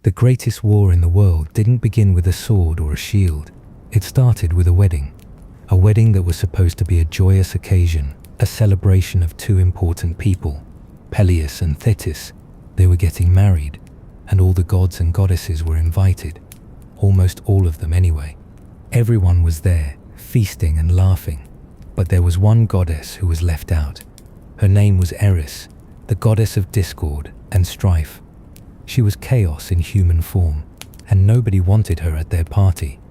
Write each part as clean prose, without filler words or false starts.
The greatest war in the world didn't begin with a sword or a shield. It started with a wedding that was supposed to be a joyous occasion, a celebration of two important people, Peleus and Thetis. They were getting married, and all the gods and goddesses were invited, almost all of them anyway. Everyone was there, feasting and laughing, but there was one goddess who was left out. Her name was Eris, the goddess of discord and strife. She was chaos in human form, and nobody wanted her at their party.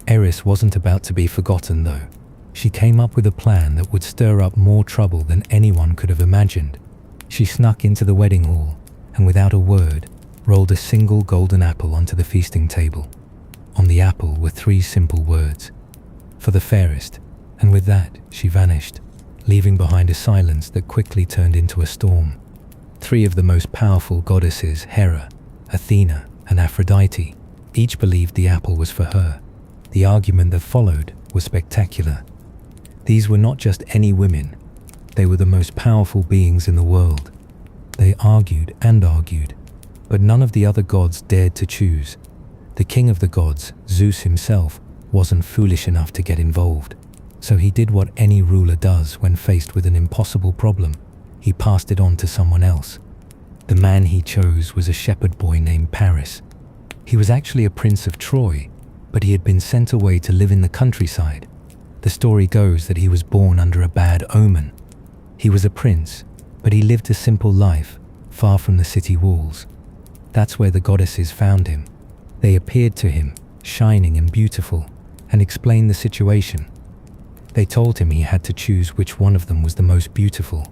Eris wasn't about to be forgotten though. She came up with a plan that would stir up more trouble than anyone could have imagined. She snuck into the wedding hall, and without a word, rolled a single golden apple onto the feasting table. On the apple were 3 simple words: "For the fairest," and with that, she vanished, leaving behind a silence that quickly turned into a storm. 3 of the most powerful goddesses, Hera, Athena, and Aphrodite, each believed the apple was for her. The argument that followed was spectacular. These were not just any women, they were the most powerful beings in the world. They argued and argued, but none of the other gods dared to choose. The king of the gods, Zeus himself, wasn't foolish enough to get involved. So he did what any ruler does when faced with an impossible problem. He passed it on to someone else. The man he chose was a shepherd boy named Paris. He was actually a prince of Troy, but he had been sent away to live in the countryside. The story goes that he was born under a bad omen. He was a prince, but he lived a simple life, far from the city walls. That's where the goddesses found him. They appeared to him, shining and beautiful, and explained the situation. They told him he had to choose which one of them was the most beautiful.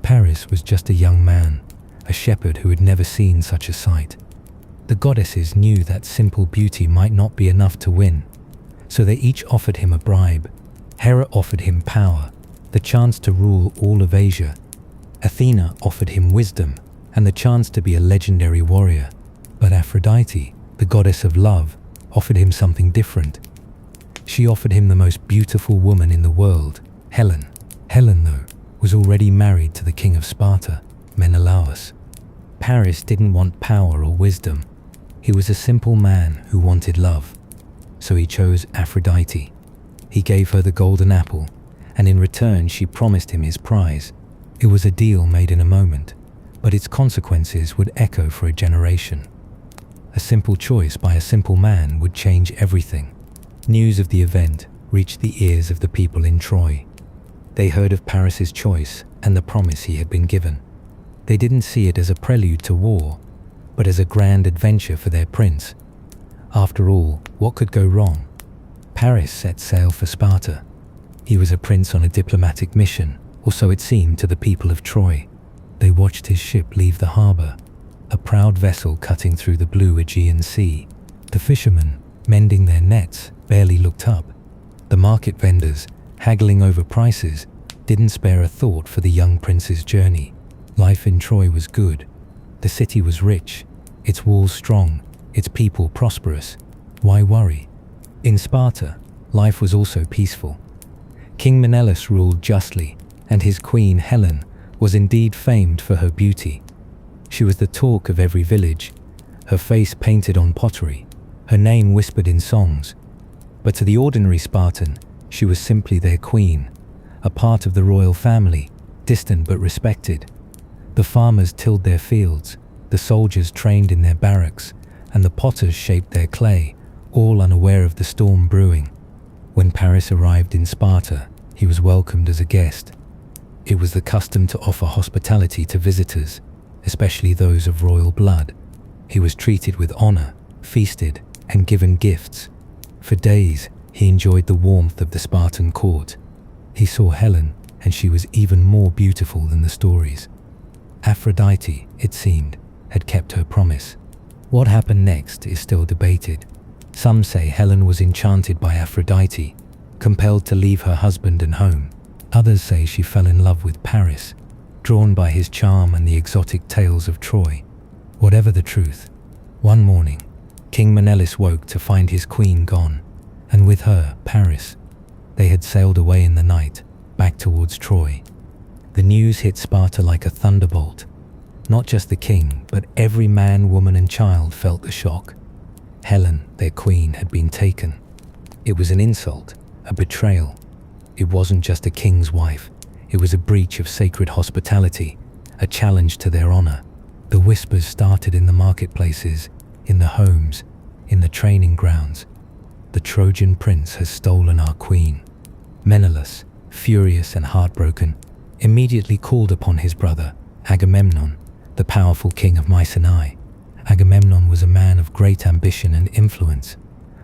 Paris was just a young man, a shepherd who had never seen such a sight. The goddesses knew that simple beauty might not be enough to win, so they each offered him a bribe. Hera offered him power, the chance to rule all of Asia. Athena offered him wisdom and the chance to be a legendary warrior. But Aphrodite, the goddess of love, offered him something different. She offered him the most beautiful woman in the world, Helen. Helen, though, was already married to the king of Sparta, Menelaus. Paris didn't want power or wisdom. He was a simple man who wanted love. So he chose Aphrodite. He gave her the golden apple, and in return she promised him his prize. It was a deal made in a moment, but its consequences would echo for a generation. A simple choice by a simple man would change everything. News of the event reached the ears of the people in Troy. They heard of Paris's choice and the promise he had been given. They didn't see it as a prelude to war, but as a grand adventure for their prince. After all, what could go wrong? Paris set sail for Sparta. He was a prince on a diplomatic mission, or so it seemed to the people of Troy. They watched his ship leave the harbor, a proud vessel cutting through the blue Aegean Sea. The fishermen, mending their nets, barely looked up. The market vendors, haggling over prices, didn't spare a thought for the young prince's journey. Life in Troy was good. The city was rich, its walls strong, its people prosperous. Why worry? In Sparta, life was also peaceful. King Menelaus ruled justly, and his queen Helen was indeed famed for her beauty. She was the talk of every village, her face painted on pottery, her name whispered in songs. But to the ordinary Spartan, she was simply their queen, a part of the royal family, distant but respected. The farmers tilled their fields, the soldiers trained in their barracks, and the potters shaped their clay, all unaware of the storm brewing. When Paris arrived in Sparta, he was welcomed as a guest. It was the custom to offer hospitality to visitors, especially those of royal blood. He was treated with honor, feasted, and given gifts. For days, he enjoyed the warmth of the Spartan court. He saw Helen, and she was even more beautiful than the stories. Aphrodite, it seemed, had kept her promise. What happened next is still debated. Some say Helen was enchanted by Aphrodite, compelled to leave her husband and home. Others say she fell in love with Paris, drawn by his charm and the exotic tales of Troy. Whatever the truth, one morning, King Menelaus woke to find his queen gone, and with her, Paris. They had sailed away in the night, back towards Troy. The news hit Sparta like a thunderbolt. Not just the king, but every man, woman, and child felt the shock. Helen, their queen, had been taken. It was an insult, a betrayal. It wasn't just a king's wife. It was a breach of sacred hospitality, a challenge to their honor. The whispers started in the marketplaces, in the homes, in the training grounds. The Trojan prince has stolen our queen. Menelaus, furious and heartbroken, immediately called upon his brother, Agamemnon, the powerful king of Mycenae. Agamemnon was a man of great ambition and influence,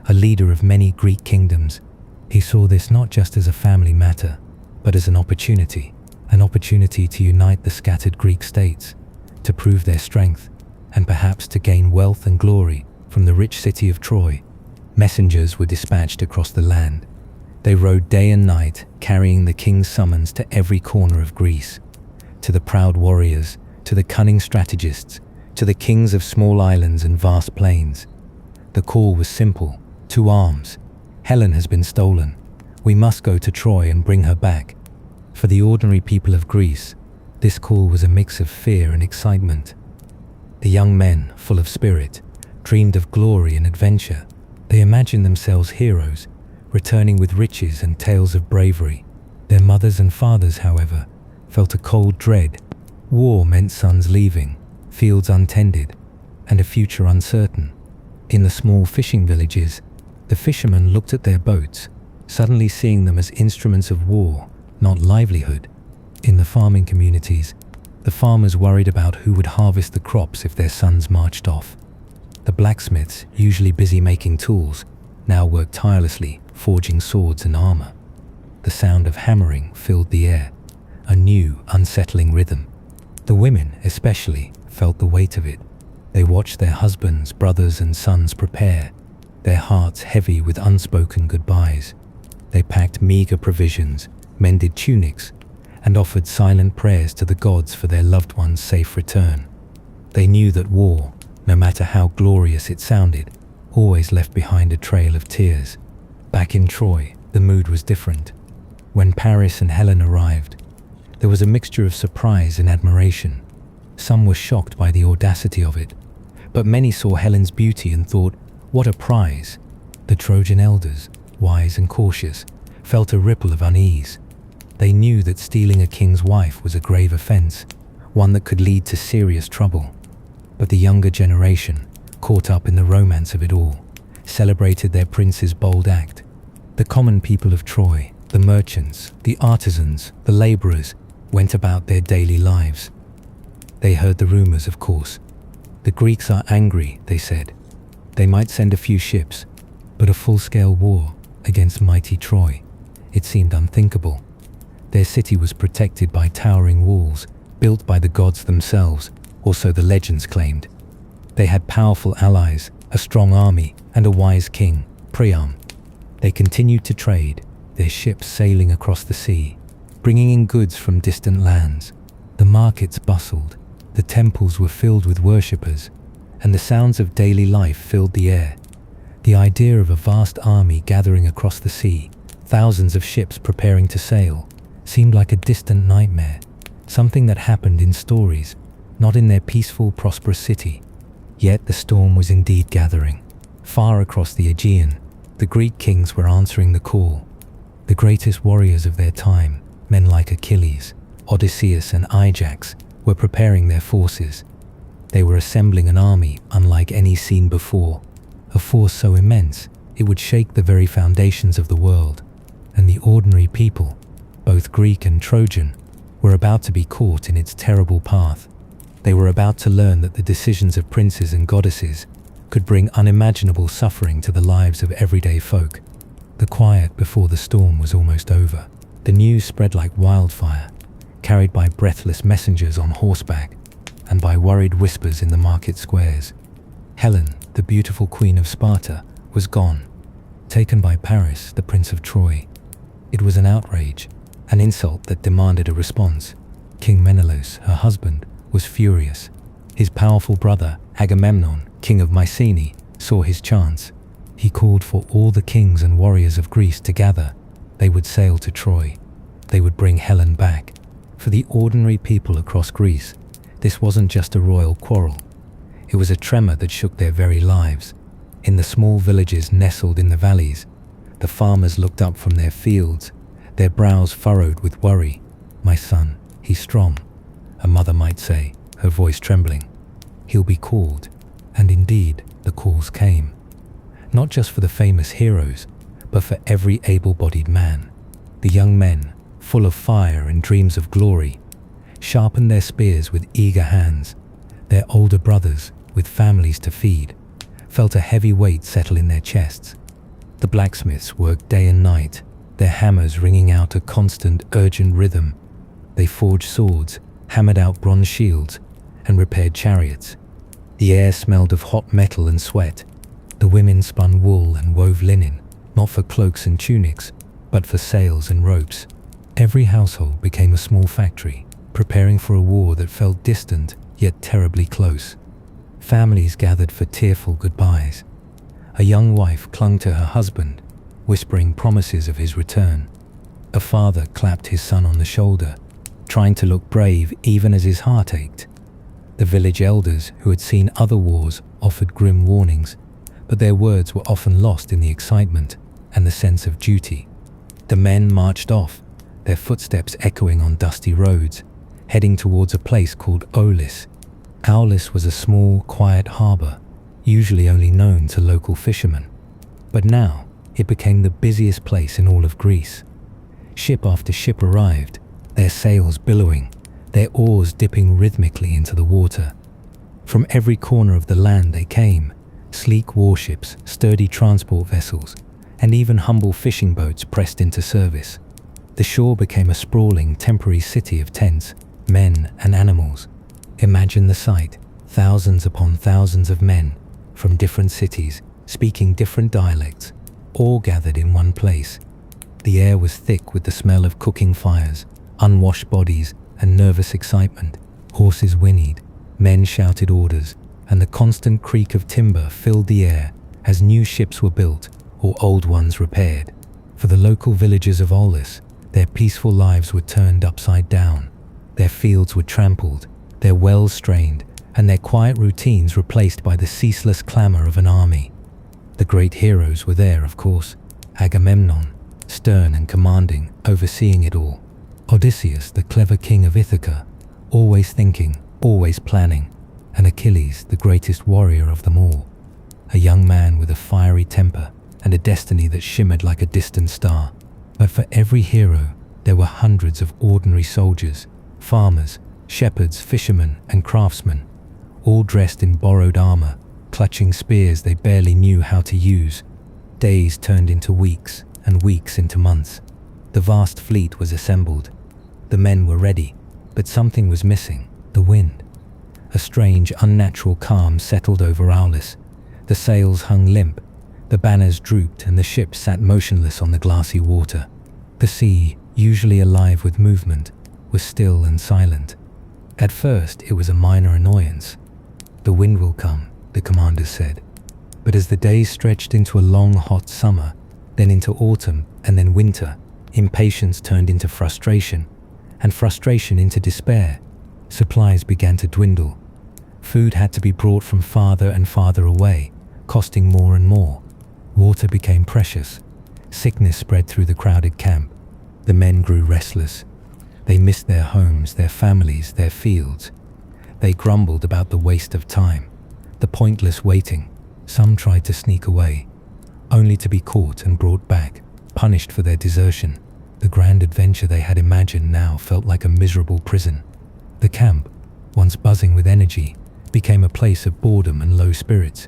a leader of many Greek kingdoms. He saw this not just as a family matter, but as an opportunity to unite the scattered Greek states, to prove their strength, and perhaps to gain wealth and glory from the rich city of Troy. Messengers were dispatched across the land. They rode day and night, carrying the king's summons to every corner of Greece, to the proud warriors, to the cunning strategists, to the kings of small islands and vast plains. The call was simple: to arms. Helen has been stolen. We must go to Troy and bring her back. For the ordinary people of Greece, this call was a mix of fear and excitement. The young men, full of spirit, dreamed of glory and adventure. They imagined themselves heroes, returning with riches and tales of bravery. Their mothers and fathers, however, felt a cold dread. War meant sons leaving, fields untended, and a future uncertain. In the small fishing villages, the fishermen looked at their boats, suddenly seeing them as instruments of war, not livelihood. In the farming communities, the farmers worried about who would harvest the crops if their sons marched off. The blacksmiths, usually busy making tools, now worked tirelessly, forging swords and armor. The sound of hammering filled the air, a new, unsettling rhythm. The women, especially, felt the weight of it. They watched their husbands, brothers, and sons prepare, their hearts heavy with unspoken goodbyes. They packed meager provisions, mended tunics, and offered silent prayers to the gods for their loved ones' safe return. They knew that war, no matter how glorious it sounded, always left behind a trail of tears. Back in Troy, the mood was different. When Paris and Helen arrived, there was a mixture of surprise and admiration. Some were shocked by the audacity of it, but many saw Helen's beauty and thought, what a prize. The Trojan elders, wise and cautious, felt a ripple of unease. They knew that stealing a king's wife was a grave offense, one that could lead to serious trouble. But the younger generation, caught up in the romance of it all, celebrated their prince's bold act. The common people of Troy, the merchants, the artisans, the laborers, went about their daily lives. They heard the rumors, of course. The Greeks are angry, they said. They might send a few ships, but a full-scale war against mighty Troy, it seemed unthinkable. Their city was protected by towering walls, built by the gods themselves, or so the legends claimed. They had powerful allies, a strong army, and a wise king, Priam. They continued to trade, their ships sailing across the sea, bringing in goods from distant lands. The markets bustled, the temples were filled with worshippers, and the sounds of daily life filled the air. The idea of a vast army gathering across the sea, thousands of ships preparing to sail, seemed like a distant nightmare, something that happened in stories, not in their peaceful, prosperous city. Yet the storm was indeed gathering. Far across the Aegean, the Greek kings were answering the call. The greatest warriors of their time, men like Achilles, Odysseus, and Ajax, were preparing their forces. They were assembling an army unlike any seen before, a force so immense it would shake the very foundations of the world. And the ordinary people, both Greek and Trojan, were about to be caught in its terrible path. They were about to learn that the decisions of princes and goddesses could bring unimaginable suffering to the lives of everyday folk. The quiet before the storm was almost over. The news spread like wildfire, carried by breathless messengers on horseback and by worried whispers in the market squares. Helen, the beautiful queen of Sparta, was gone, taken by Paris, the prince of Troy. It was an outrage, an insult that demanded a response. King Menelaus, her husband, was furious. His powerful brother, Agamemnon, king of Mycenae, saw his chance. He called for all the kings and warriors of Greece to gather. They would sail to Troy. They would bring Helen back. For the ordinary people across Greece, This wasn't just a royal quarrel. It was a tremor that shook their very lives. In the small villages nestled in the valleys, the farmers looked up from their fields, their brows furrowed with worry. "My son, he's strong," a mother might say, her voice trembling. "He'll be called." And indeed, the calls came. Not just for the famous heroes, but for every able-bodied man. The young men, full of fire and dreams of glory, sharpened their spears with eager hands. Their older brothers, with families to feed, felt a heavy weight settle in their chests. The blacksmiths worked day and night, their hammers ringing out a constant, urgent rhythm. They forged swords, hammered out bronze shields, and repaired chariots. The air smelled of hot metal and sweat. The women spun wool and wove linen, not for cloaks and tunics, but for sails and ropes. Every household became a small factory, preparing for a war that felt distant yet terribly close. Families gathered for tearful goodbyes. A young wife clung to her husband, whispering promises of his return. A father clapped his son on the shoulder, trying to look brave even as his heart ached. The village elders, who had seen other wars, offered grim warnings, but their words were often lost in the excitement and the sense of duty. The men marched off, their footsteps echoing on dusty roads, heading towards a place called Aulis. Aulis was a small, quiet harbour, usually only known to local fishermen. But now, it became the busiest place in all of Greece. Ship after ship arrived, their sails billowing, their oars dipping rhythmically into the water. From every corner of the land they came, sleek warships, sturdy transport vessels, and even humble fishing boats pressed into service. The shore became a sprawling, temporary city of tents, men and animals. Imagine the sight, thousands upon thousands of men, from different cities, speaking different dialects, all gathered in one place. The air was thick with the smell of cooking fires, unwashed bodies, and nervous excitement. Horses whinnied, men shouted orders, and the constant creak of timber filled the air as new ships were built or old ones repaired. For the local villagers of Aulis, their peaceful lives were turned upside down. Their fields were trampled, their wells strained, and their quiet routines replaced by the ceaseless clamor of an army. The great heroes were there, of course. Agamemnon, stern and commanding, overseeing it all. Odysseus, the clever king of Ithaca, always thinking, always planning. And Achilles, the greatest warrior of them all. A young man with a fiery temper and a destiny that shimmered like a distant star. But for every hero, there were hundreds of ordinary soldiers, farmers, shepherds, fishermen, and craftsmen, all dressed in borrowed armor, clutching spears they barely knew how to use. Days turned into weeks, and weeks into months. The vast fleet was assembled. The men were ready, but something was missing: the wind. A strange, unnatural calm settled over Aulis. The sails hung limp, the banners drooped, and the ship sat motionless on the glassy water. The sea, usually alive with movement, was still and silent. At first, it was a minor annoyance. "The wind will come," the commanders said. But as the days stretched into a long, hot summer, then into autumn, and then winter, impatience turned into frustration, and frustration into despair. Supplies began to dwindle. Food had to be brought from farther and farther away, costing more and more. Water became precious. Sickness spread through the crowded camp. The men grew restless. They missed their homes, their families, their fields. They grumbled about the waste of time, the pointless waiting. Some tried to sneak away, only to be caught and brought back, punished for their desertion. The grand adventure they had imagined now felt like a miserable prison. The camp, once buzzing with energy, became a place of boredom and low spirits.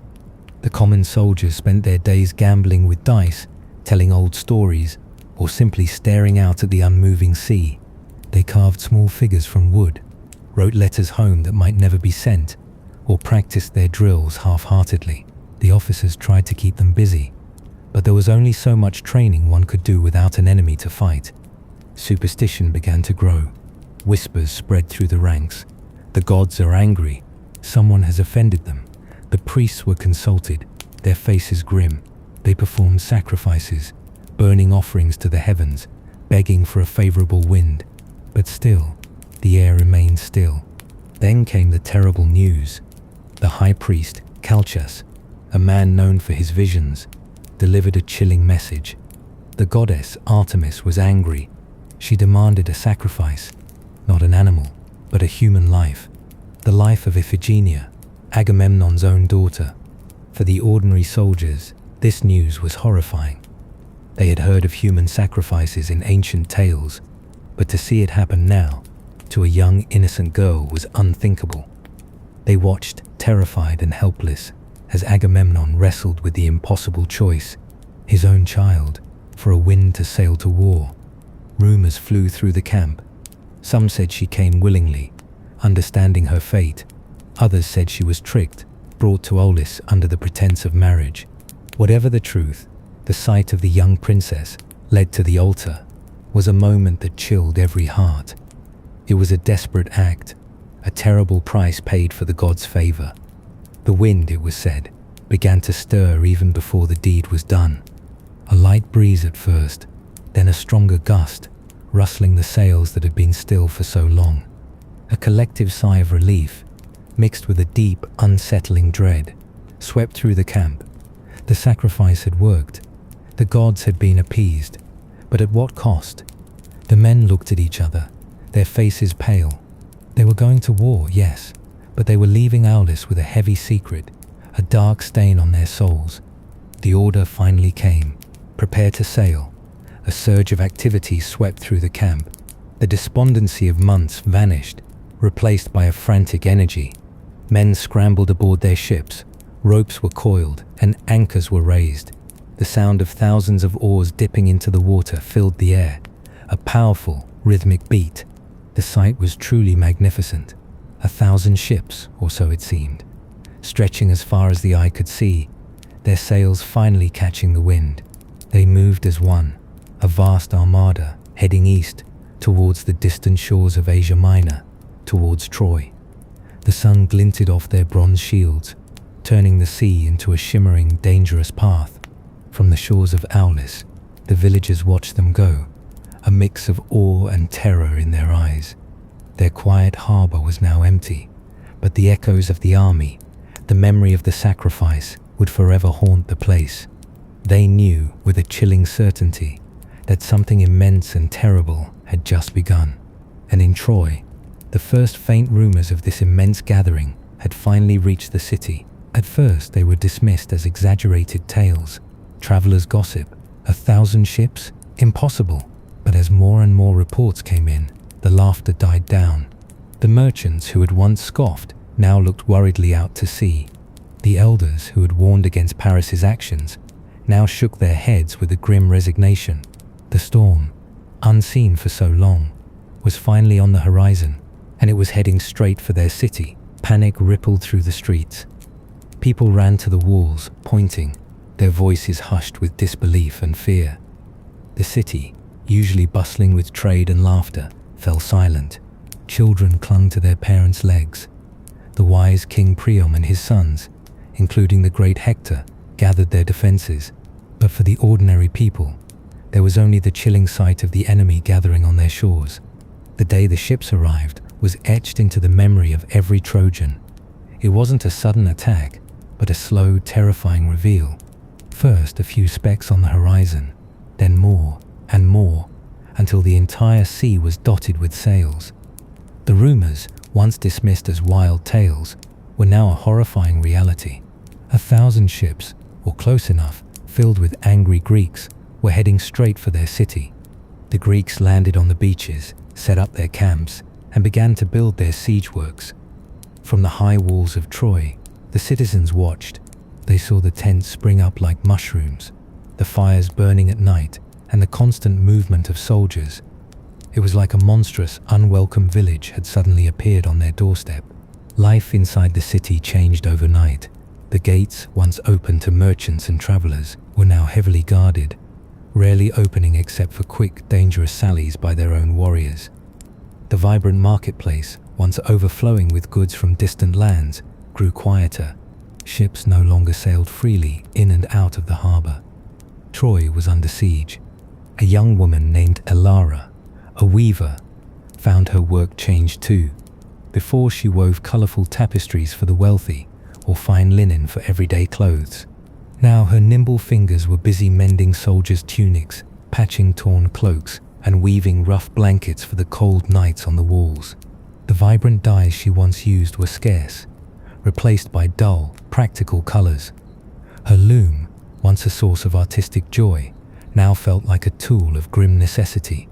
The common soldiers spent their days gambling with dice, telling old stories, or simply staring out at the unmoving sea. They carved small figures from wood, wrote letters home that might never be sent, or practiced their drills half-heartedly. The officers tried to keep them busy, but there was only so much training one could do without an enemy to fight. Superstition began to grow. Whispers spread through the ranks. The gods are angry. Someone has offended them. The priests were consulted, their faces grim. They performed sacrifices, burning offerings to the heavens, begging for a favorable wind. But still, the air remained still. Then came the terrible news. The high priest, Calchas, a man known for his visions, delivered a chilling message. The goddess Artemis was angry. She demanded a sacrifice, not an animal, but a human life. The life of Iphigenia, Agamemnon's own daughter. For the ordinary soldiers, this news was horrifying. They had heard of human sacrifices in ancient tales, but to see it happen now, to a young innocent girl, was unthinkable. They watched, terrified and helpless, as Agamemnon wrestled with the impossible choice, his own child, for a wind to sail to war. Rumors flew through the camp. Some said she came willingly, understanding her fate. Others said she was tricked, brought to Aulis under the pretense of marriage. Whatever the truth, the sight of the young princess, led to the altar, was a moment that chilled every heart. It was a desperate act, a terrible price paid for the god's favor. The wind, it was said, began to stir even before the deed was done. A light breeze at first, then a stronger gust, rustling the sails that had been still for so long. A collective sigh of relief, mixed with a deep, unsettling dread, swept through the camp. The sacrifice had worked. The gods had been appeased. But at what cost? The men looked at each other, their faces pale. They were going to war, yes, but they were leaving Aulis with a heavy secret, a dark stain on their souls. The order finally came. Prepare to sail. A surge of activity swept through the camp. The despondency of months vanished, replaced by a frantic energy. Men scrambled aboard their ships. Ropes were coiled and anchors were raised. The sound of thousands of oars dipping into the water filled the air, a powerful, rhythmic beat. The sight was truly magnificent. 1,000 ships, or so it seemed, stretching as far as the eye could see, their sails finally catching the wind. They moved as one, a vast armada heading east towards the distant shores of Asia Minor, towards Troy. The sun glinted off their bronze shields, turning the sea into a shimmering, dangerous path. From the shores of Aulis, the villagers watched them go, a mix of awe and terror in their eyes. Their quiet harbor was now empty, but the echoes of the army, the memory of the sacrifice, would forever haunt the place. They knew with a chilling certainty that something immense and terrible had just begun. And in Troy, the first faint rumors of this immense gathering had finally reached the city. At first they were dismissed as exaggerated tales, travelers' gossip. 1,000 ships? Impossible. But as more and more reports came in, the laughter died down. The merchants who had once scoffed now looked worriedly out to sea. The elders who had warned against Paris's actions now shook their heads with a grim resignation. The storm, unseen for so long, was finally on the horizon, and it was heading straight for their city. Panic rippled through the streets. People ran to the walls, pointing, their voices hushed with disbelief and fear. The city, usually bustling with trade and laughter, fell silent. Children clung to their parents' legs. The wise King Priam and his sons, including the great Hector, gathered their defenses. But for the ordinary people, there was only the chilling sight of the enemy gathering on their shores. The day the ships arrived was etched into the memory of every Trojan. It wasn't a sudden attack, but a slow, terrifying reveal. First, a few specks on the horizon, then more and more, until the entire sea was dotted with sails. The rumors, once dismissed as wild tales, were now a horrifying reality. 1,000 ships, or close enough, filled with angry Greeks, were heading straight for their city. The Greeks landed on the beaches, set up their camps, and began to build their siege works. From the high walls of Troy, the citizens watched. They saw the tents spring up like mushrooms, the fires burning at night, and the constant movement of soldiers. It was like a monstrous, unwelcome village had suddenly appeared on their doorstep. Life inside the city changed overnight. The gates, once open to merchants and travelers, were now heavily guarded, rarely opening except for quick, dangerous sallies by their own warriors. The vibrant marketplace, once overflowing with goods from distant lands, grew quieter. Ships no longer sailed freely in and out of the harbor. Troy was under siege. A young woman named Elara, a weaver, found her work changed too. Before, she wove colorful tapestries for the wealthy or fine linen for everyday clothes. Now her nimble fingers were busy mending soldiers' tunics, patching torn cloaks, and weaving rough blankets for the cold nights on the walls. The vibrant dyes she once used were scarce, replaced by dull, practical colors. Her loom, once a source of artistic joy, now felt like a tool of grim necessity.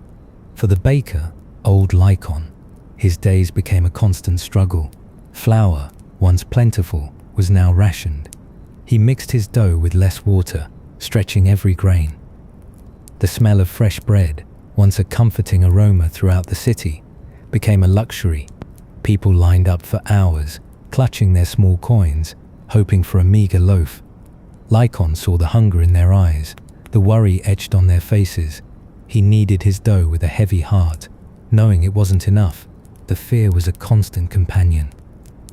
For the baker, old Lycon, his days became a constant struggle. Flour, once plentiful, was now rationed. He mixed his dough with less water, stretching every grain. The smell of fresh bread, once a comforting aroma throughout the city, became a luxury. People lined up for hours, clutching their small coins, hoping for a meager loaf. Lycon saw the hunger in their eyes, the worry etched on their faces. He kneaded his dough with a heavy heart, knowing it wasn't enough. The fear was a constant companion.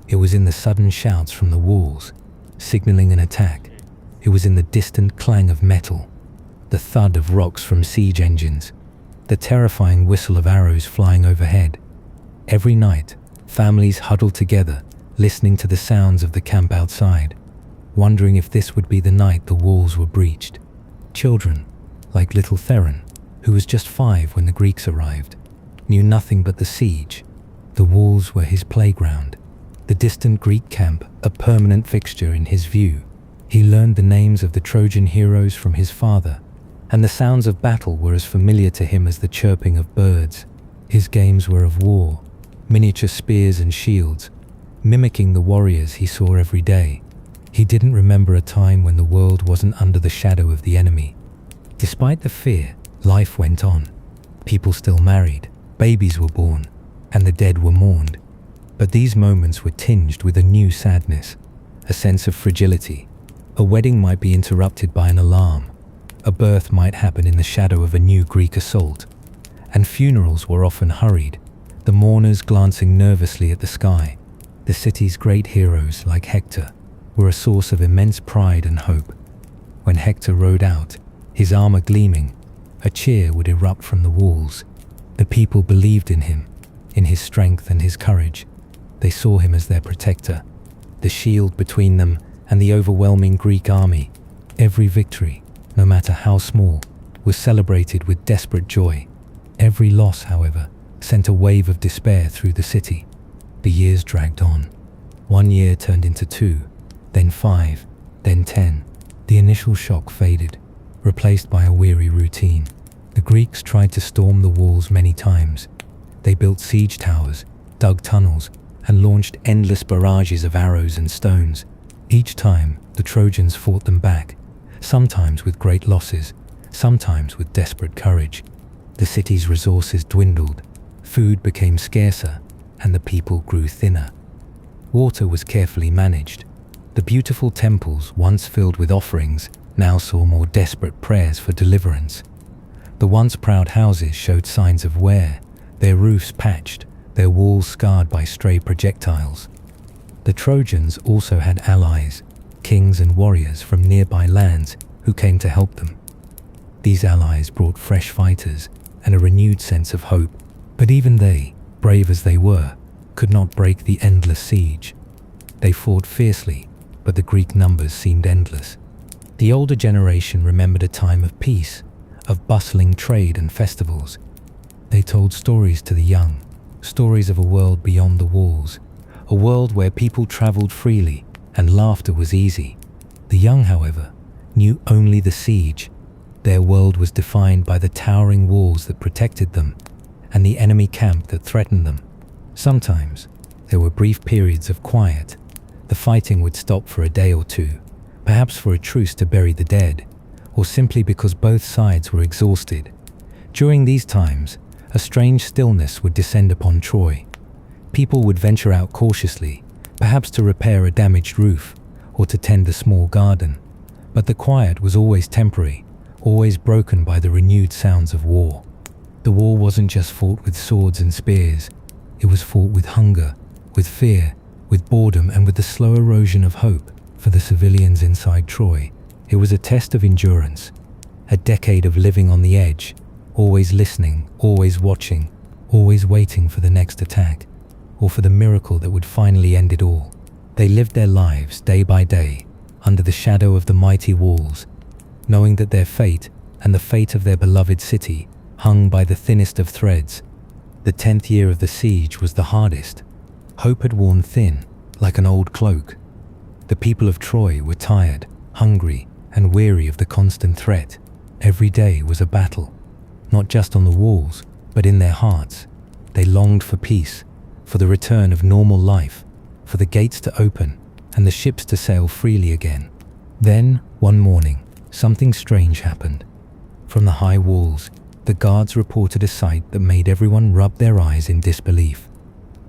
It was in the sudden shouts from the walls, signaling an attack. It was in the distant clang of metal, the thud of rocks from siege engines, the terrifying whistle of arrows flying overhead. Every night, families huddled together, listening to the sounds of the camp outside, wondering if this would be the night the walls were breached. Children, like little Theron, who was just 5 when the Greeks arrived, knew nothing but the siege. The walls were his playground, the distant Greek camp a permanent fixture in his view. He learned the names of the Trojan heroes from his father, and the sounds of battle were as familiar to him as the chirping of birds. His games were of war, miniature spears and shields, mimicking the warriors he saw every day. He didn't remember a time when the world wasn't under the shadow of the enemy. Despite the fear, life went on. People still married, babies were born, and the dead were mourned. But these moments were tinged with a new sadness, a sense of fragility. A wedding might be interrupted by an alarm. A birth might happen in the shadow of a new Greek assault. And funerals were often hurried, the mourners glancing nervously at the sky. The city's great heroes, like Hector, were a source of immense pride and hope. When Hector rode out, his armor gleaming, a cheer would erupt from the walls. The people believed in him, in his strength and his courage. They saw him as their protector, the shield between them and the overwhelming Greek army. Every victory, no matter how small, was celebrated with desperate joy. Every loss, however, sent a wave of despair through the city. The years dragged on. 1 year turned into 2, then 5, then 10. The initial shock faded, replaced by a weary routine. The Greeks tried to storm the walls many times. They built siege towers, dug tunnels, and launched endless barrages of arrows and stones. Each time, the Trojans fought them back, sometimes with great losses, sometimes with desperate courage. The city's resources dwindled, food became scarcer, and the people grew thinner. Water was carefully managed. The beautiful temples, once filled with offerings, now saw more desperate prayers for deliverance. The once proud houses showed signs of wear, their roofs patched, their walls scarred by stray projectiles. The Trojans also had allies, kings and warriors from nearby lands who came to help them. These allies brought fresh fighters and a renewed sense of hope, but even they, brave as they were, could not break the endless siege. They fought fiercely, but the Greek numbers seemed endless. The older generation remembered a time of peace, of bustling trade and festivals. They told stories to the young, stories of a world beyond the walls, a world where people traveled freely and laughter was easy. The young, however, knew only the siege. Their world was defined by the towering walls that protected them and the enemy camp that threatened them. Sometimes there were brief periods of quiet. The fighting would stop for a day or two, perhaps for a truce to bury the dead, or simply because both sides were exhausted. During these times, a strange stillness would descend upon Troy. People would venture out cautiously, perhaps to repair a damaged roof or to tend a small garden. But the quiet was always temporary, always broken by the renewed sounds of war. The war wasn't just fought with swords and spears. It was fought with hunger, with fear, with boredom, and with the slow erosion of hope. For the civilians inside Troy, it was a test of endurance, a decade of living on the edge, always listening, always watching, always waiting for the next attack. or for the miracle that would finally end it all. They lived their lives day by day under the shadow of the mighty walls, knowing that their fate and the fate of their beloved city hung by the thinnest of threads. The 10th year of the siege was the hardest. Hope had worn thin, like an old cloak. The people of Troy were tired, hungry, and weary of the constant threat. Every day was a battle, not just on the walls, but in their hearts. They longed for peace, for the return of normal life, for the gates to open and the ships to sail freely again. Then, one morning, something strange happened. From the high walls, the guards reported a sight that made everyone rub their eyes in disbelief.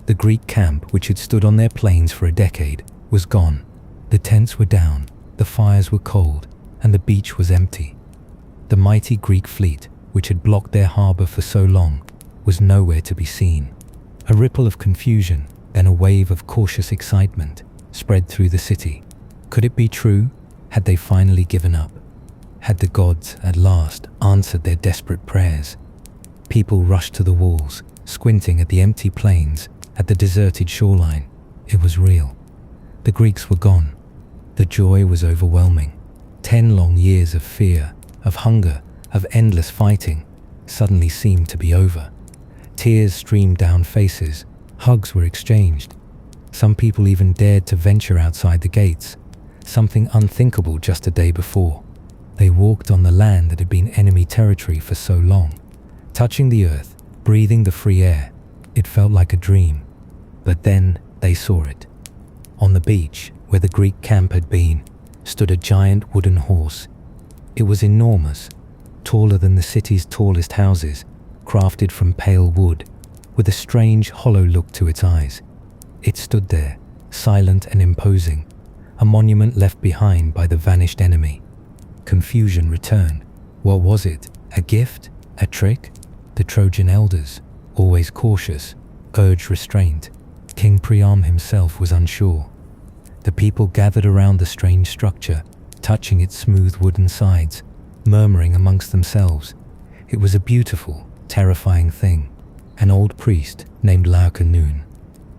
The Greek camp, which had stood on their plains for a decade, was gone. The tents were down, the fires were cold, and the beach was empty. The mighty Greek fleet, which had blocked their harbor for so long, was nowhere to be seen. A ripple of confusion, then a wave of cautious excitement, spread through the city. Could it be true? Had they finally given up? Had the gods at last answered their desperate prayers? People rushed to the walls, squinting at the empty plains, at the deserted shoreline. It was real. The Greeks were gone. The joy was overwhelming. 10 long years of fear, of hunger, of endless fighting suddenly seemed to be over. Tears streamed down faces, hugs were exchanged. Some people even dared to venture outside the gates, something unthinkable just a day before. They walked on the land that had been enemy territory for so long, touching the earth, breathing the free air. It felt like a dream. But then they saw it. On the beach, where the Greek camp had been, stood a giant wooden horse. It was enormous, taller than the city's tallest houses, crafted from pale wood, with a strange, hollow look to its eyes. It stood there, silent and imposing, a monument left behind by the vanished enemy. Confusion returned. What was it? A gift? A trick? The Trojan elders, always cautious, urged restraint. King Priam himself was unsure. The people gathered around the strange structure, touching its smooth wooden sides, murmuring amongst themselves. It was a beautiful, terrifying thing. An old priest named Hector,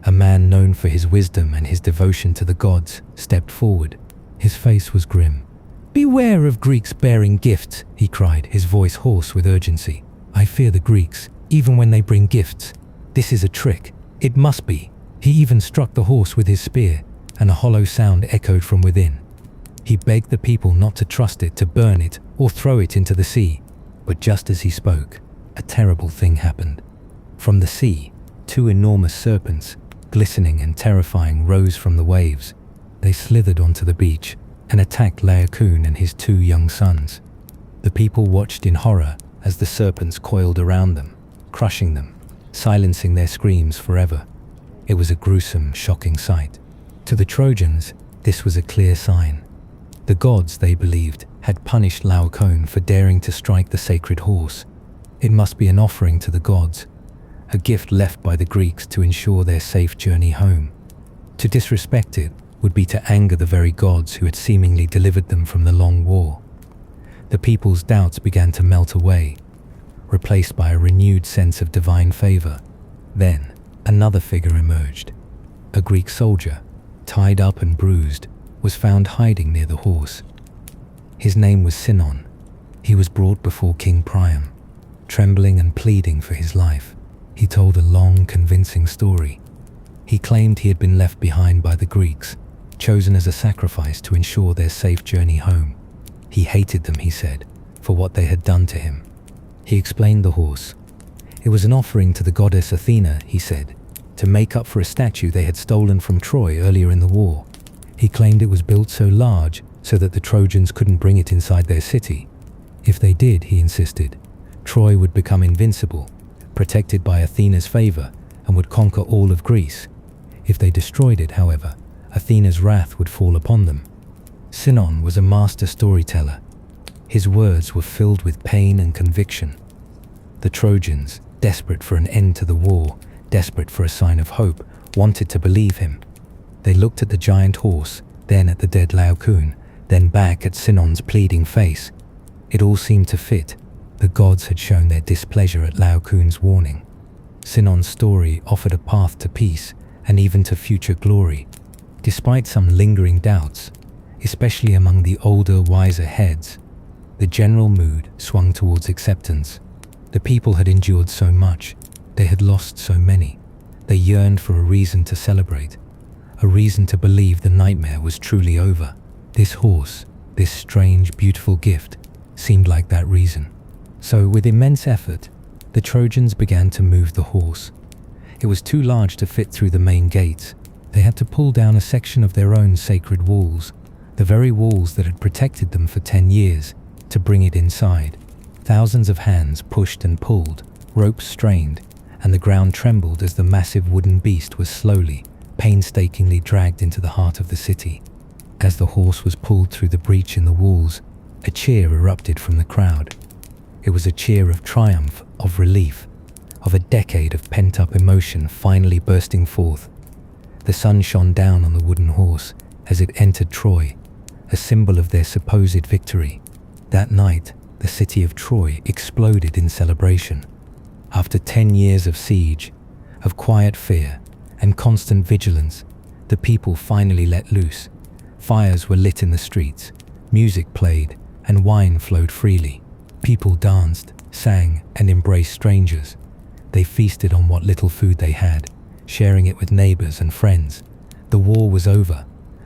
a man known for his wisdom and his devotion to the gods, stepped forward. His face was grim. "Beware of Greeks bearing gifts," he cried, his voice hoarse with urgency. "I fear the Greeks, even when they bring gifts. This is a trick. It must be." He even struck the horse with his spear, and a hollow sound echoed from within. He begged the people not to trust it, to burn it, or throw it into the sea. But just as he spoke, a terrible thing happened. From the sea, 2 enormous serpents, glistening and terrifying, rose from the waves. They slithered onto the beach and attacked Laocoon and his 2 young sons. The people watched in horror as the serpents coiled around them, crushing them, silencing their screams forever. It was a gruesome, shocking sight. To the Trojans, this was a clear sign. The gods, they believed, had punished Laocoon for daring to strike the sacred horse. It must be an offering to the gods, a gift left by the Greeks to ensure their safe journey home. To disrespect it would be to anger the very gods who had seemingly delivered them from the long war. The people's doubts began to melt away, replaced by a renewed sense of divine favor. Then, another figure emerged. A Greek soldier, tied up and bruised, was found hiding near the horse. His name was Sinon. He was brought before King Priam, trembling and pleading for his life. He told a long, convincing story. He claimed he had been left behind by the Greeks, chosen as a sacrifice to ensure their safe journey home. He hated them, he said, for what they had done to him. He explained the horse. It was an offering to the goddess Athena, he said, to make up for a statue they had stolen from Troy earlier in the war. He claimed it was built so large so that the Trojans couldn't bring it inside their city. If they did, he insisted, Troy would become invincible, protected by Athena's favor, and would conquer all of Greece. If they destroyed it, however, Athena's wrath would fall upon them. Sinon was a master storyteller. His words were filled with pain and conviction. The Trojans, desperate for an end to the war, desperate for a sign of hope, wanted to believe him. They looked at the giant horse, then at the dead Laocoon, then back at Sinon's pleading face. It all seemed to fit. The gods had shown their displeasure at Laocoon's warning. Sinon's story offered a path to peace, and even to future glory. Despite some lingering doubts, especially among the older, wiser heads, the general mood swung towards acceptance. The people had endured so much, they had lost so many. They yearned for a reason to celebrate, a reason to believe the nightmare was truly over. This horse, this strange, beautiful gift, seemed like that reason. So, with immense effort, the Trojans began to move the horse. It was too large to fit through the main gates. They had to pull down a section of their own sacred walls, the very walls that had protected them for 10 years, to bring it inside. Thousands of hands pushed and pulled, ropes strained, and the ground trembled as the massive wooden beast was slowly, painstakingly dragged into the heart of the city. As the horse was pulled through the breach in the walls, a cheer erupted from the crowd. It was a cheer of triumph, of relief, of a decade of pent-up emotion finally bursting forth. The sun shone down on the wooden horse as it entered Troy, a symbol of their supposed victory. That night, the city of Troy exploded in celebration. After 10 years of siege, of quiet fear, and constant vigilance, the people finally let loose. Fires were lit in the streets, music played, and wine flowed freely. People danced, sang, and embraced strangers. They feasted on what little food they had, sharing it with neighbors and friends. The war was over.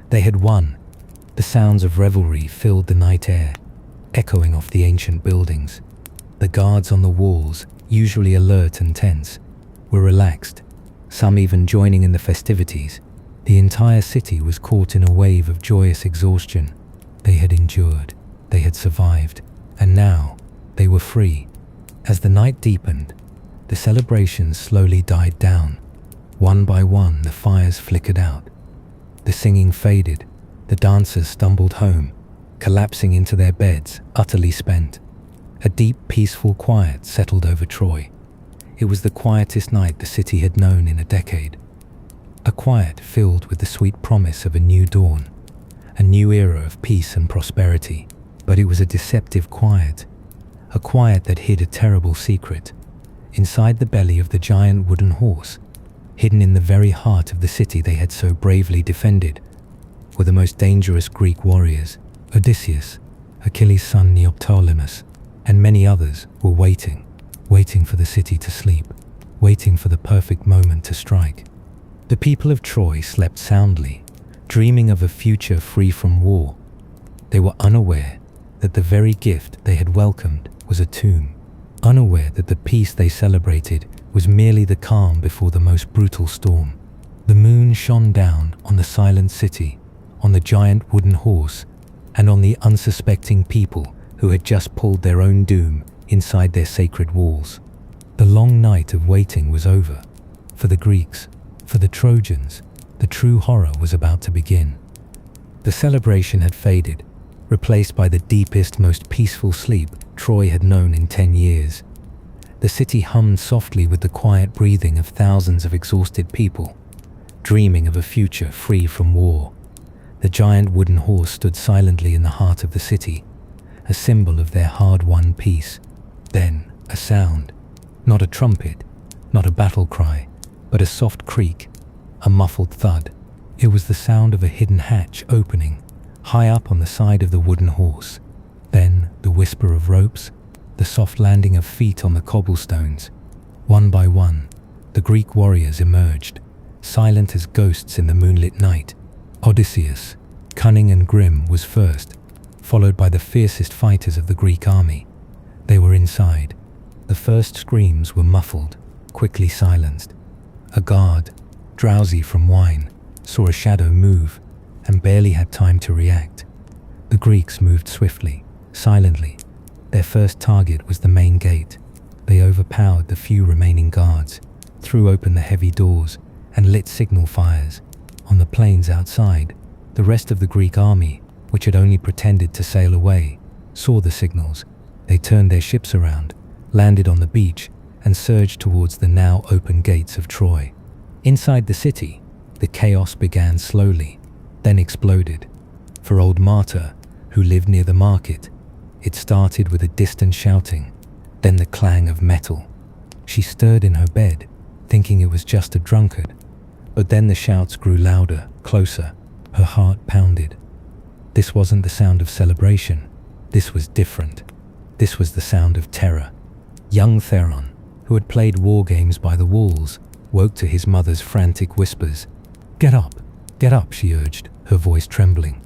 They had won. The sounds of revelry filled the night air, echoing off the ancient buildings. The guards on the walls, usually alert and tense, were relaxed, some even joining in the festivities. The entire city was caught in a wave of joyous exhaustion. They had endured, they had survived, and now they were free. As the night deepened, the celebrations slowly died down. One by one, the fires flickered out. The singing faded. The dancers stumbled home, collapsing into their beds, utterly spent. A deep, peaceful quiet settled over Troy. It was the quietest night the city had known in a decade. A quiet filled with the sweet promise of a new dawn, a new era of peace and prosperity. But it was a deceptive quiet, a quiet that hid a terrible secret. Inside the belly of the giant wooden horse, hidden in the very heart of the city they had so bravely defended, were the most dangerous Greek warriors. Odysseus, Achilles' son Neoptolemus, and many others were waiting for the city to sleep, waiting for the perfect moment to strike. The people of Troy slept soundly, dreaming of a future free from war. They were unaware that the very gift they had welcomed was a tomb, unaware that the peace they celebrated was merely the calm before the most brutal storm. The moon shone down on the silent city, on the giant wooden horse, and on the unsuspecting people who had just pulled their own doom inside their sacred walls. The long night of waiting was over. For the Greeks, for the Trojans, the true horror was about to begin. The celebration had faded, replaced by the deepest, most peaceful sleep Troy had known in 10 years. The city hummed softly with the quiet breathing of thousands of exhausted people, dreaming of a future free from war. The giant wooden horse stood silently in the heart of the city, a symbol of their hard-won peace. Then, a sound. Not a trumpet, not a battle cry, but a soft creak, a muffled thud. It was the sound of a hidden hatch opening, high up on the side of the wooden horse. Then, the whisper of ropes, the soft landing of feet on the cobblestones. One by one, the Greek warriors emerged, silent as ghosts in the moonlit night. Odysseus, cunning and grim, was first, followed by the fiercest fighters of the Greek army. They were inside. The first screams were muffled, quickly silenced. A guard, drowsy from wine, saw a shadow move and barely had time to react. The Greeks moved swiftly, silently. Their first target was the main gate. They overpowered the few remaining guards, threw open the heavy doors, and lit signal fires. On the plains outside, the rest of the Greek army, which had only pretended to sail away, saw the signals. They turned their ships around, landed on the beach, and surged towards the now open gates of Troy. Inside the city, the chaos began slowly, then exploded. For old Marta, who lived near the market, it started with a distant shouting, then the clang of metal. She stirred in her bed, thinking it was just a drunkard. But then the shouts grew louder, closer. Her heart pounded. This wasn't the sound of celebration. This was different. This was the sound of terror. Young Theron, who had played war games by the walls, woke to his mother's frantic whispers. Get up, she urged, her voice trembling.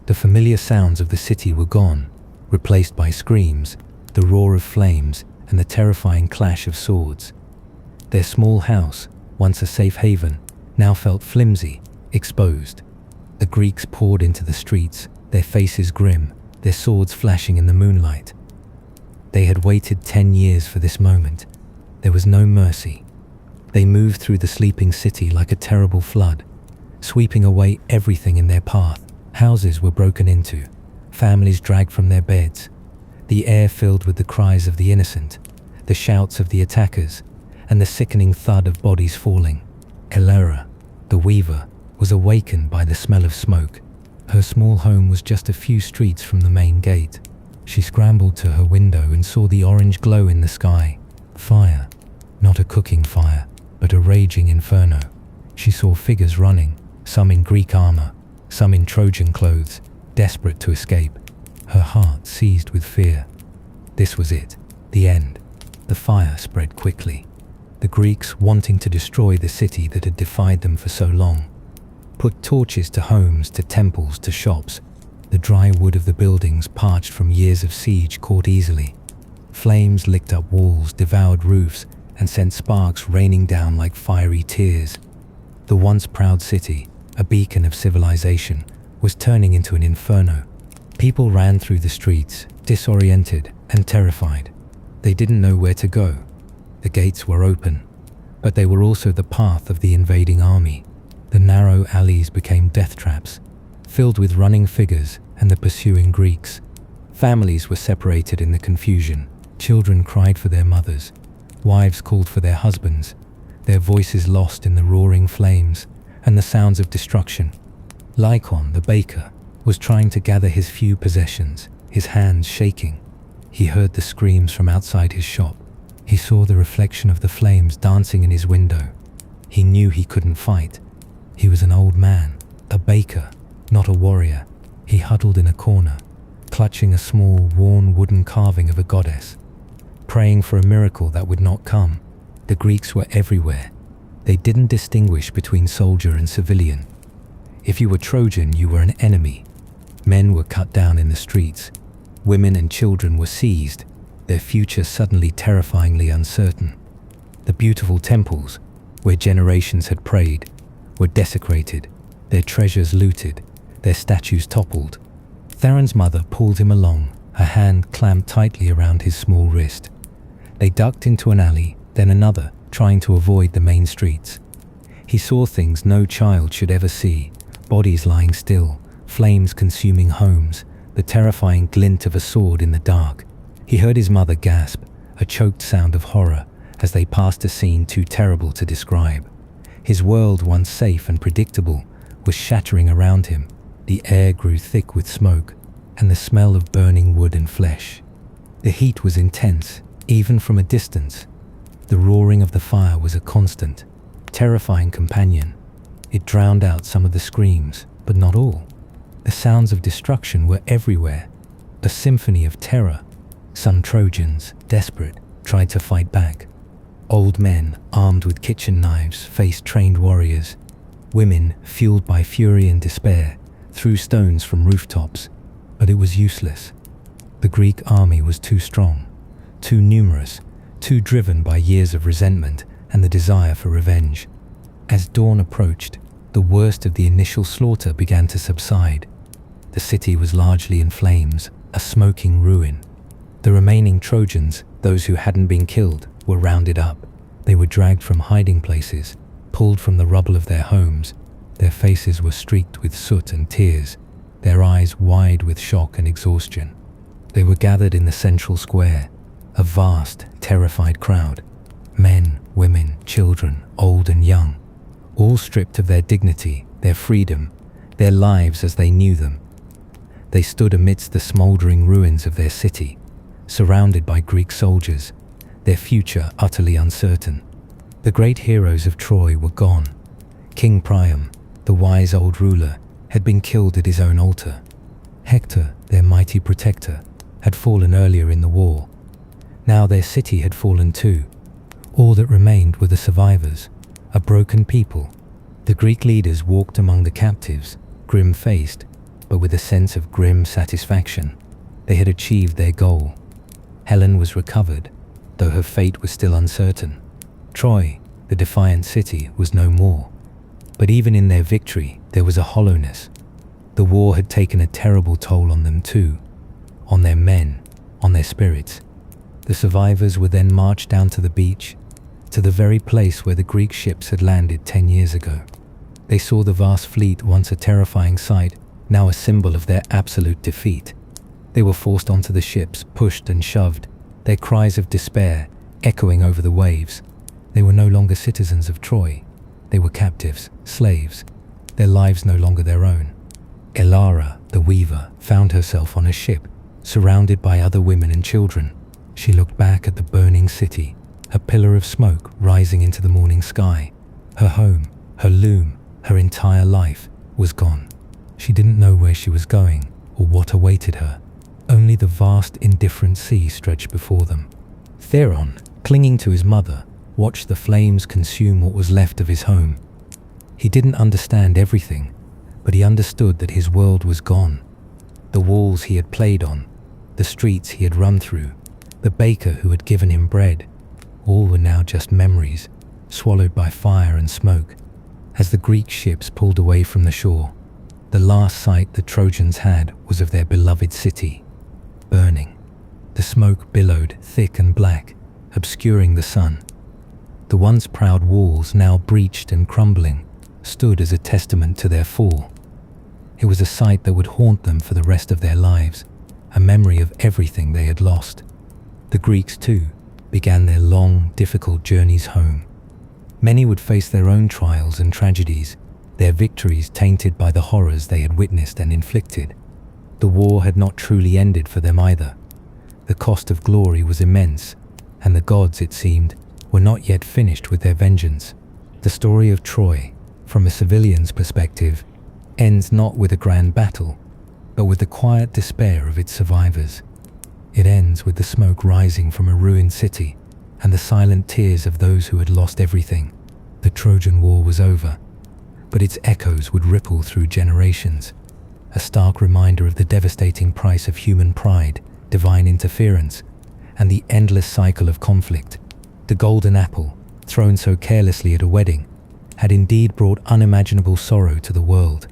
The familiar sounds of the city were gone, replaced by screams, the roar of flames, and the terrifying clash of swords. Their small house, once a safe haven, now felt flimsy, exposed. The Greeks poured into the streets, their faces grim, their swords flashing in the moonlight. They had waited 10 years for this moment. There was no mercy. They moved through the sleeping city like a terrible flood, sweeping away everything in their path. Houses were broken into, families dragged from their beds, the air filled with the cries of the innocent, the shouts of the attackers, and the sickening thud of bodies falling. Elera, the weaver, was awakened by the smell of smoke. Her small home was just a few streets from the main gate. She scrambled to her window and saw the orange glow in the sky. Fire. Not a cooking fire, but a raging inferno. She saw figures running, some in Greek armor, some in Trojan clothes, desperate to escape. Her heart seized with fear. This was it, the end. The fire spread quickly. The Greeks, wanting to destroy the city that had defied them for so long, put torches to homes, to temples, to shops. The dry wood of the buildings, parched from years of siege, caught easily. Flames licked up walls, devoured roofs, and sent sparks raining down like fiery tears. The once proud city, a beacon of civilization, was turning into an inferno. People ran through the streets, disoriented and terrified. They didn't know where to go. The gates were open, but they were also the path of the invading army. The narrow alleys became death traps, filled with running figures and the pursuing Greeks. Families were separated in the confusion. Children cried for their mothers. Wives called for their husbands, their voices lost in the roaring flames and the sounds of destruction. Lycon, the baker, was trying to gather his few possessions, his hands shaking. He heard the screams from outside his shop. He saw the reflection of the flames dancing in his window. He knew he couldn't fight. He was an old man, a baker, not a warrior. He huddled in a corner, clutching a small, worn wooden carving of a goddess, praying for a miracle that would not come. The Greeks were everywhere. They didn't distinguish between soldier and civilian. If you were Trojan, you were an enemy. Men were cut down in the streets. Women and children were seized, their future suddenly terrifyingly uncertain. The beautiful temples, where generations had prayed, were desecrated, their treasures looted, their statues toppled. Theron's mother pulled him along, her hand clamped tightly around his small wrist. They ducked into an alley, then another, trying to avoid the main streets. He saw things no child should ever see, bodies lying still, flames consuming homes, the terrifying glint of a sword in the dark. He heard his mother gasp, a choked sound of horror, as they passed a scene too terrible to describe. His world, once safe and predictable, was shattering around him. The air grew thick with smoke, and the smell of burning wood and flesh. The heat was intense, even from a distance. The roaring of the fire was a constant, terrifying companion. It drowned out some of the screams, but not all. The sounds of destruction were everywhere, a symphony of terror. Some Trojans, desperate, tried to fight back. Old men, armed with kitchen knives, faced trained warriors. Women, fueled by fury and despair, threw stones from rooftops, but it was useless. The Greek army was too strong, too numerous, too driven by years of resentment and the desire for revenge. As dawn approached, the worst of the initial slaughter began to subside. The city was largely in flames, a smoking ruin. The remaining Trojans, those who hadn't been killed, were rounded up. They were dragged from hiding places, pulled from the rubble of their homes. Their faces were streaked with soot and tears, their eyes wide with shock and exhaustion. They were gathered in the central square, a vast, terrified crowd. Men, women, children, old and young, all stripped of their dignity, their freedom, their lives as they knew them. They stood amidst the smoldering ruins of their city, surrounded by Greek soldiers, their future utterly uncertain. The great heroes of Troy were gone, King Priam, the wise old ruler, had been killed at his own altar. Hector, their mighty protector, had fallen earlier in the war. Now their city had fallen too. All that remained were the survivors, a broken people. The Greek leaders walked among the captives, grim-faced, but with a sense of grim satisfaction. They had achieved their goal. Helen was recovered, though her fate was still uncertain. Troy, the defiant city, was no more. But even in their victory, there was a hollowness. The war had taken a terrible toll on them too, on their men, on their spirits. The survivors were then marched down to the beach, to the very place where the Greek ships had landed 10 years ago. They saw the vast fleet, once a terrifying sight, now a symbol of their absolute defeat. They were forced onto the ships, pushed and shoved, their cries of despair echoing over the waves. They were no longer citizens of Troy. They were captives, slaves, their lives no longer their own. Elara, the weaver, found herself on a ship, surrounded by other women and children. She looked back at the burning city, a pillar of smoke rising into the morning sky. Her home, her loom, her entire life was gone. She didn't know where she was going or what awaited her. Only the vast, indifferent sea stretched before them. Theron, clinging to his mother, watched the flames consume what was left of his home. He didn't understand everything, but he understood that his world was gone. The walls he had played on, the streets he had run through, the baker who had given him bread, all were now just memories, swallowed by fire and smoke. As the Greek ships pulled away from the shore, the last sight the Trojans had was of their beloved city, burning. The smoke billowed thick and black, obscuring the sun. The once proud walls, now breached and crumbling, stood as a testament to their fall. It was a sight that would haunt them for the rest of their lives, a memory of everything they had lost. The Greeks, too, began their long, difficult journeys home. Many would face their own trials and tragedies, their victories tainted by the horrors they had witnessed and inflicted. The war had not truly ended for them either. The cost of glory was immense, and the gods, it seemed, were not yet finished with their vengeance. The story of Troy, from a civilian's perspective, ends not with a grand battle, but with the quiet despair of its survivors. It ends with the smoke rising from a ruined city and the silent tears of those who had lost everything. The Trojan War was over, but its echoes would ripple through generations, a stark reminder of the devastating price of human pride, divine interference, and the endless cycle of conflict. The golden apple, thrown so carelessly at a wedding, had indeed brought unimaginable sorrow to the world.